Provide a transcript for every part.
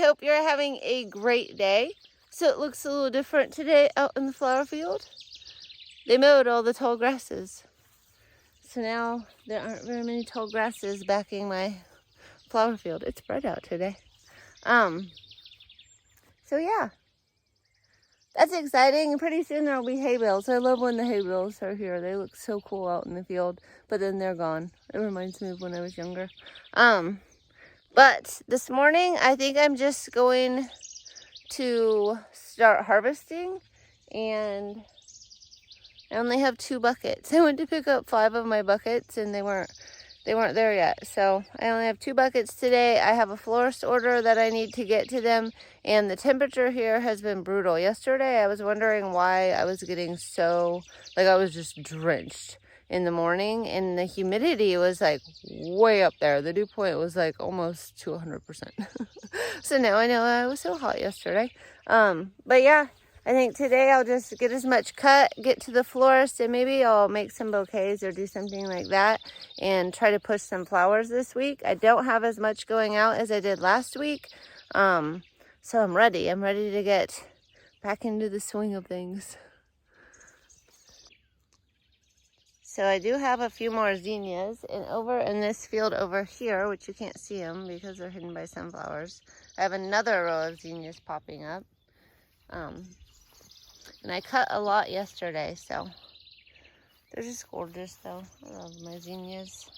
hope you're having a great day. So it looks a little different today out in the flower field. They mowed all the tall grasses. So now there aren't very many tall grasses backing my flower field. It's bright out today. So yeah, that's exciting. And pretty soon there'll be hay bales. I love when the hay bales are here. They look so cool out in the field, but then they're gone. It reminds me of when I was younger. But this morning, I think I'm just going to start harvesting, and I only have 2 buckets. I went to pick up 5 of my buckets and they weren't there yet. So I only have 2 buckets today. I have a florist order that I need to get to them, and the temperature here has been brutal. Yesterday, I was wondering why I was getting so, I was just drenched in the morning, and the humidity was way up there. The dew point was almost to 100%. So now I know I was so hot yesterday. But yeah, I think today I'll just get as much cut, get to the florist, and maybe I'll make some bouquets or do something like that and try to push some flowers this week. I don't have as much going out as I did last week. So I'm ready. I'm ready to get back into the swing of things. So I do have a few more zinnias, and over in this field over here, which you can't see them because they're hidden by sunflowers, I have another row of zinnias popping up. And I cut a lot yesterday, so they're just gorgeous though. I love my zinnias.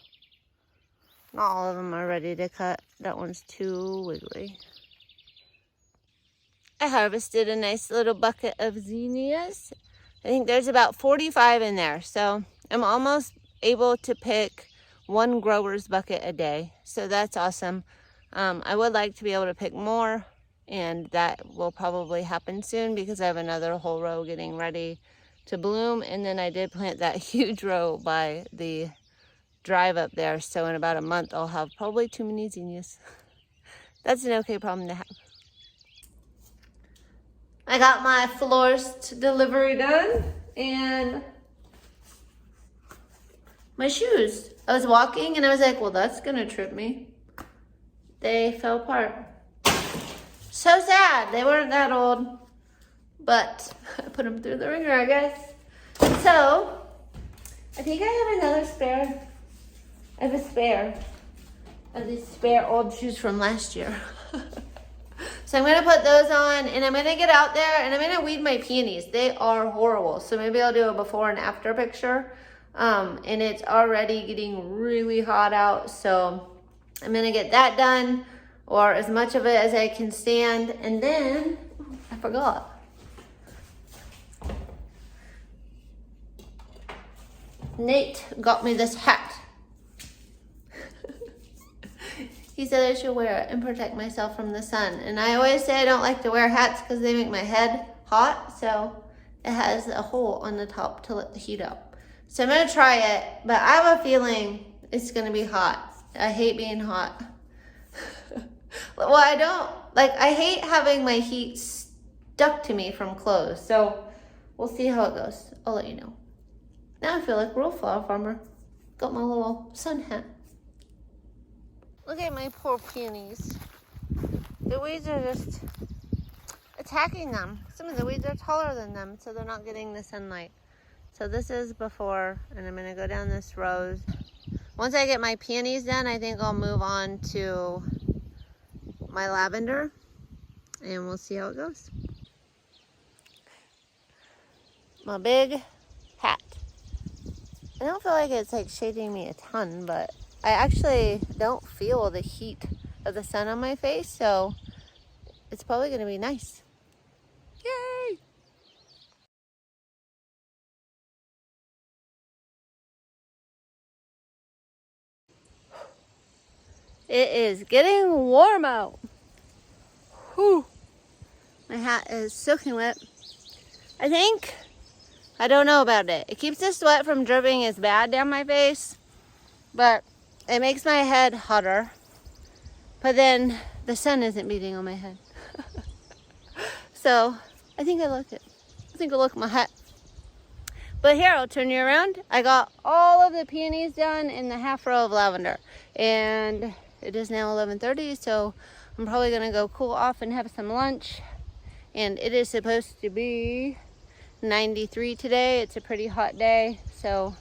Not all of them are ready to cut. That one's too wiggly. I harvested a nice little bucket of zinnias. I think there's about 45 in there, so I'm almost able to pick 1 grower's bucket a day. So that's awesome. I would like to be able to pick more, and that will probably happen soon because I have another whole row getting ready to bloom. And then I did plant that huge row by the drive up there. So in about a month, I'll have probably too many zinnias. That's an okay problem to have. I got my florist delivery done, and my shoes. I was walking and I was like, well, that's gonna trip me. They fell apart. So sad. They weren't that old, but I put them through the ringer, I guess. So I think I have another spare. I have a spare of these spare old shoes from last year. So I'm gonna put those on, and I'm gonna get out there and I'm gonna weed my peonies. They are horrible. So maybe I'll do a before and after picture. And it's already getting really hot out, so I'm gonna get that done, or as much of it as I can stand. And then I forgot. Nate got me this hat. He said I should wear it and protect myself from the sun. And I always say I don't like to wear hats because they make my head hot. So it has a hole on the top to let the heat out. So I'm gonna try it, but I have a feeling it's gonna be hot. I hate being hot. Well, I hate having my heat stuck to me from clothes. So we'll see how it goes. I'll let you know. Now I feel like a real flower farmer. Got my little sun hat. Look at my poor peonies. The weeds are just attacking them. Some of the weeds are taller than them, so they're not getting the sunlight. So this is before, and I'm gonna go down this road. Once I get my peonies done, I think I'll move on to my lavender, and we'll see how it goes. My big hat. I don't feel like it's shading me a ton, but I actually don't feel the heat of the sun on my face, so it's probably gonna be nice. Yay! It is getting warm out. Whew. My hat is soaking wet. I don't know about it. It keeps the sweat from dripping as bad down my face, but it makes my head hotter. But then the sun isn't beating on my head. So I think I like it. I think I like my hat. But here, I'll turn you around. I got all of the peonies done in the half row of lavender. And it is now 11:30, so I'm probably gonna go cool off and have some lunch. And it is supposed to be 93 today. It's a pretty hot day, so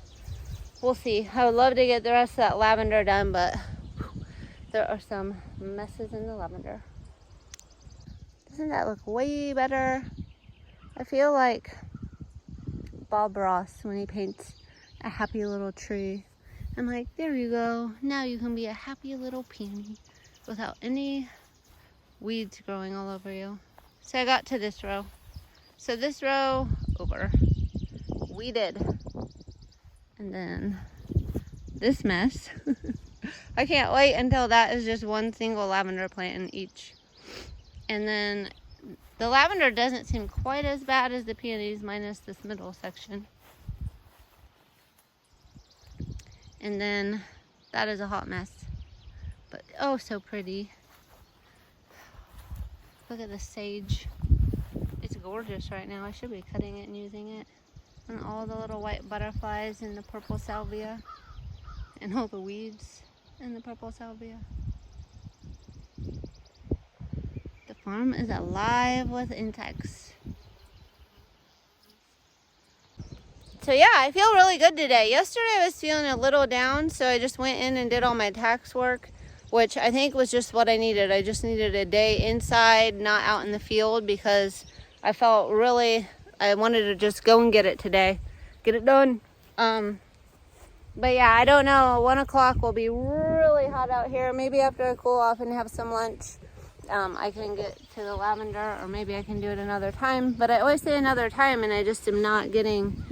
we'll see. I would love to get the rest of that lavender done, but there are some messes in the lavender. Doesn't that look way better? I feel like Bob Ross when he paints a happy little tree. I'm like, there you go. Now you can be a happy little peony without any weeds growing all over you. So I got to this row. So this row over, weeded. And then this mess. I can't wait until that is just one single lavender plant in each. And then the lavender doesn't seem quite as bad as the peonies, minus this middle section. And then that is a hot mess. But oh, so pretty. Look at the sage. It's gorgeous right now. I should be cutting it and using it. And all the little white butterflies and the purple salvia. And all the weeds in the purple salvia. The farm is alive with insects. So yeah, I feel really good today. Yesterday I was feeling a little down, so I just went in and did all my tax work, which I think was just what I needed. I just needed a day inside, not out in the field, because I felt really, I wanted to just go and get it today. Get it done. But yeah, I don't know. 1 o'clock will be really hot out here. Maybe after I cool off and have some lunch, I can get to the lavender, or maybe I can do it another time. But I always say another time, and I just am not getting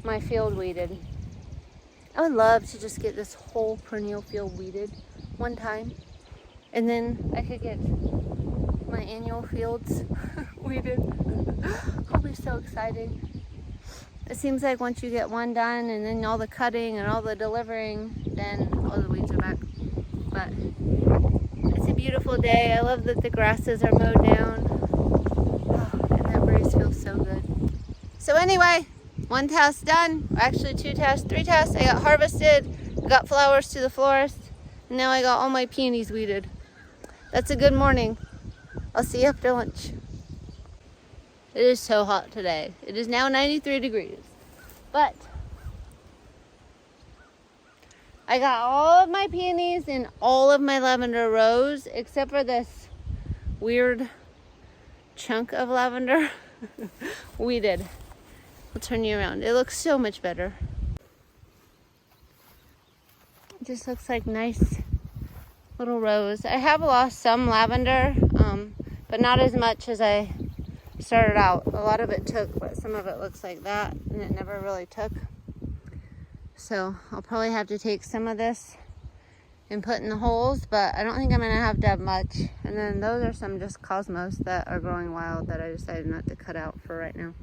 my field weeded. I would love to just get this whole perennial field weeded one time, and then I could get my annual fields weeded. I'll be so excited. It seems like once you get one done and then all the cutting and all the delivering, then all the weeds are back. But it's a beautiful day. I love that the grasses are mowed down. Oh, and that breeze feels so good. So anyway, one task done. Actually 2 tasks, 3 tasks. I got harvested, I got flowers to the florist, and now I got all my peonies weeded. That's a good morning. I'll see you after lunch. It is so hot today. It is now 93 degrees. But I got all of my peonies in all of my lavender rows, except for this weird chunk of lavender weeded. I'll turn you around. It looks so much better. It just looks like nice little rows. I have lost some lavender, but not as much as I started out. A lot of it took, but some of it looks like that, and it never really took. So I'll probably have to take some of this and put in the holes, but I don't think I'm gonna have to have much. And then those are some just cosmos that are growing wild that I decided not to cut out for right now.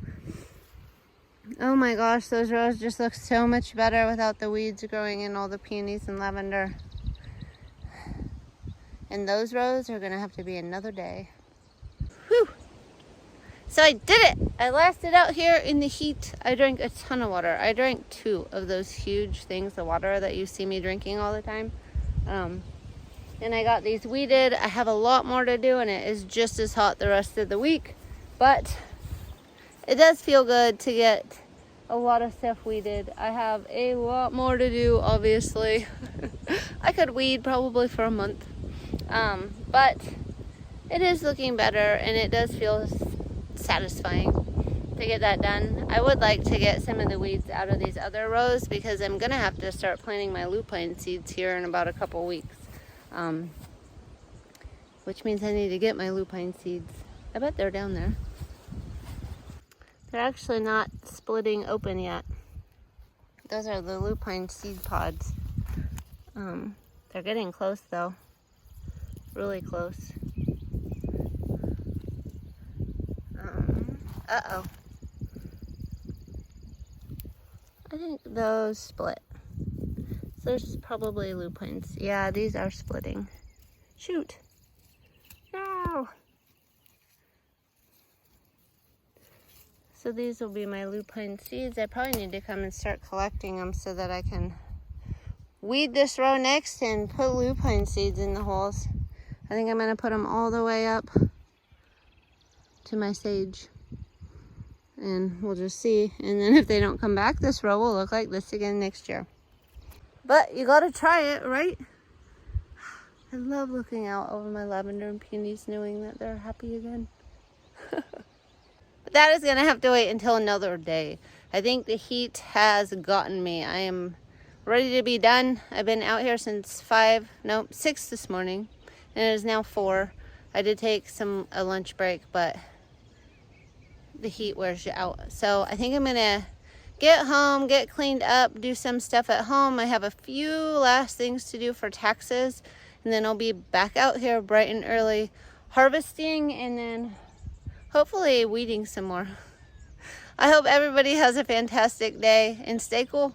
Oh my gosh, those rows just look so much better without the weeds growing in all the peonies and lavender. And those rows are gonna have to be another day. Whew. So I did it. I lasted out here in the heat. I drank a ton of water. I drank 2 of those huge things of water that you see me drinking all the time. And I got these weeded. I have a lot more to do, and it is just as hot the rest of the week. But it does feel good to get a lot of stuff weeded. I have a lot more to do, obviously. I could weed probably for a month. But it is looking better, and it does feel satisfying to get that done. I would like to get some of the weeds out of these other rows, because I'm gonna have to start planting my lupine seeds here in about a couple weeks. Which means I need to get my lupine seeds. I bet they're down there. They're actually not splitting open yet. Those are the lupine seed pods. They're getting close though. Really close. Uh-oh. I think those split. So there's probably lupines. Yeah, these are splitting. Shoot. No. So these will be my lupine seeds. I probably need to come and start collecting them so that I can weed this row next and put lupine seeds in the holes. I think I'm gonna put them all the way up to my sage. And we'll just see. And then if they don't come back, this row will look like this again next year. But you gotta try it, right? I love looking out over my lavender and peonies knowing that they're happy again. But that is gonna have to wait until another day. I think the heat has gotten me. I am ready to be done. I've been out here since 6 this morning, and it is now 4. I did take a lunch break, but the heat wears you out. So I think I'm gonna get home, get cleaned up, do some stuff at home. I have a few last things to do for taxes, and then I'll be back out here bright and early harvesting, and then hopefully weeding some more. I hope everybody has a fantastic day and stay cool.